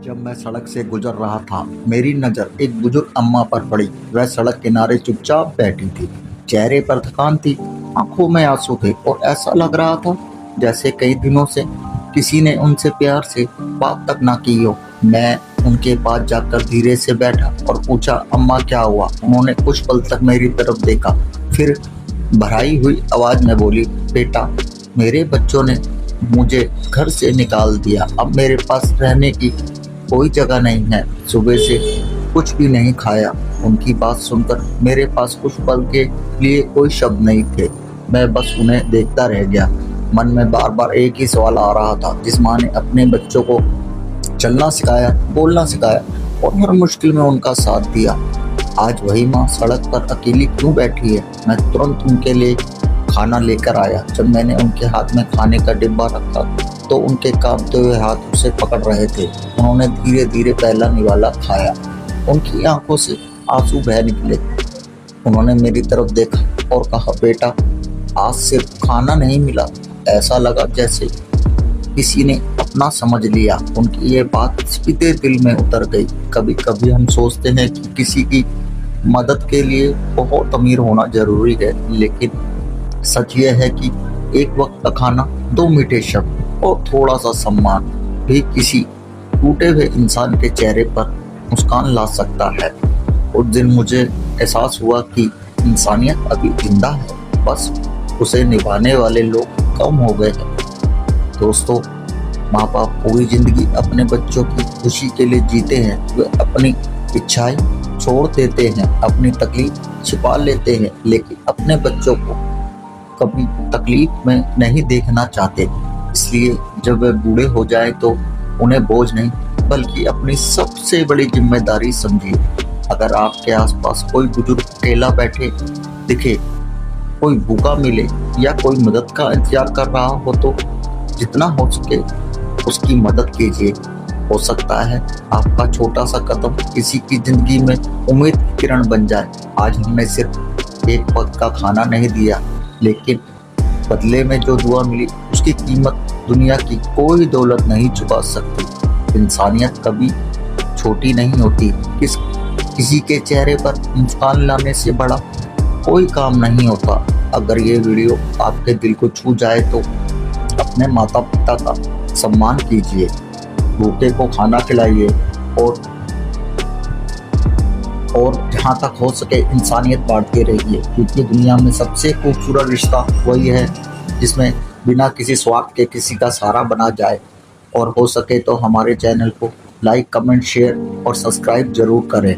जब मैं सड़क से गुजर रहा था, मेरी नज़र एक बुजुर्ग अम्मा पर पड़ी। वह सड़क किनारे चुपचाप बैठी थी। चेहरे पर थकान थी, आंखों में आंसू थे और ऐसा लग रहा था जैसे कई दिनों से किसी ने उनसे प्यार से बात तक ना की हो। मैं उनके पास जाकर धीरे से बैठा और पूछा, अम्मा क्या हुआ? उन्होंने कुछ पल तक मेरी तरफ देखा, फिर भराई हुई आवाज़ में बोली, बेटा, मेरे बच्चों ने मुझे घर से निकाल दिया। अब मेरे पास रहने की कोई जगह नहीं है। सुबह से कुछ भी नहीं खाया। उनकी बात सुनकर मेरे पास कुछ पल के लिए कोई शब्द नहीं थे। मैं बस उन्हें देखता रह गया। मन में बार बार एक ही सवाल आ रहा था। जिस माँ ने अपने बच्चों को चलना सिखाया, बोलना सिखाया और हर मुश्किल में उनका साथ दिया, आज वही माँ सड़क पर अकेली क्यों बैठी है? मैं तुरंत उनके लिए खाना लेकर आया। जब मैंने उनके हाथ में खाने का डिब्बा रखा तो उनके कांपते हुए हाथ उसे पकड़ रहे थे। उन्होंने धीरे धीरे पहला निवाला खाया। उनकी आंखों से आंसू बह निकले। उन्होंने मेरी तरफ देखा और कहा, बेटा, आज सिर्फ खाना नहीं मिला, ऐसा लगा जैसे किसी ने अपना समझ लिया। उनकी ये बात सीधे दिल में उतर गई। कभी कभी हम सोचते हैं कि किसी की मदद के लिए बहुत अमीर होना जरूरी है, लेकिन सच यह है कि एक वक्त का खाना, दो मीठे शब्द और थोड़ा सा सम्मान भी किसी टूटे हुए इंसान के चेहरे पर मुस्कान ला सकता है। उस दिन मुझे एहसास हुआ कि इंसानियत अभी जिंदा है, बस उसे निभाने वाले लोग कम हो गए हैं। दोस्तों, माँ बाप पूरी जिंदगी अपने बच्चों की खुशी के लिए जीते हैं। वे अपनी इच्छाएं छोड़ देते हैं, अपनी तकलीफ छिपा लेते हैं, लेकिन अपने बच्चों को कभी तकलीफ में नहीं देखना चाहते। इसलिए जब वे बूढ़े हो जाए तो उन्हें बोझ नहीं बल्कि अपनी सबसे बड़ी जिम्मेदारी समझिए। अगर आपके आसपास कोई बुजुर्ग अकेला बैठे दिखे, कोई भूखा मिले या कोई मदद का इंतजार कर रहा हो तो जितना हो सके उसकी मदद कीजिए। हो सकता है आपका छोटा सा कदम किसी की जिंदगी में उम्मीद की किरण बन जाए। आज हमने सिर्फ एक वक्त का खाना नहीं दिया, लेकिन बदले में जो दुआ मिली उसकी कीमत दुनिया की कोई दौलत नहीं चुका सकती। इंसानियत कभी छोटी नहीं होती। किसी के चेहरे पर मुस्कान लाने से बड़ा कोई काम नहीं होता। अगर ये वीडियो आपके दिल को छू जाए तो अपने माता पिता का सम्मान कीजिए, भूखे को खाना खिलाइए और जहाँ तक हो सके इंसानियत बांटते रहिए, क्योंकि दुनिया में सबसे खूबसूरत रिश्ता वही है जिसमें बिना किसी स्वार्थ के किसी का सहारा बना जाए। और हो सके तो हमारे चैनल को लाइक, कमेंट, शेयर और सब्सक्राइब जरूर करें।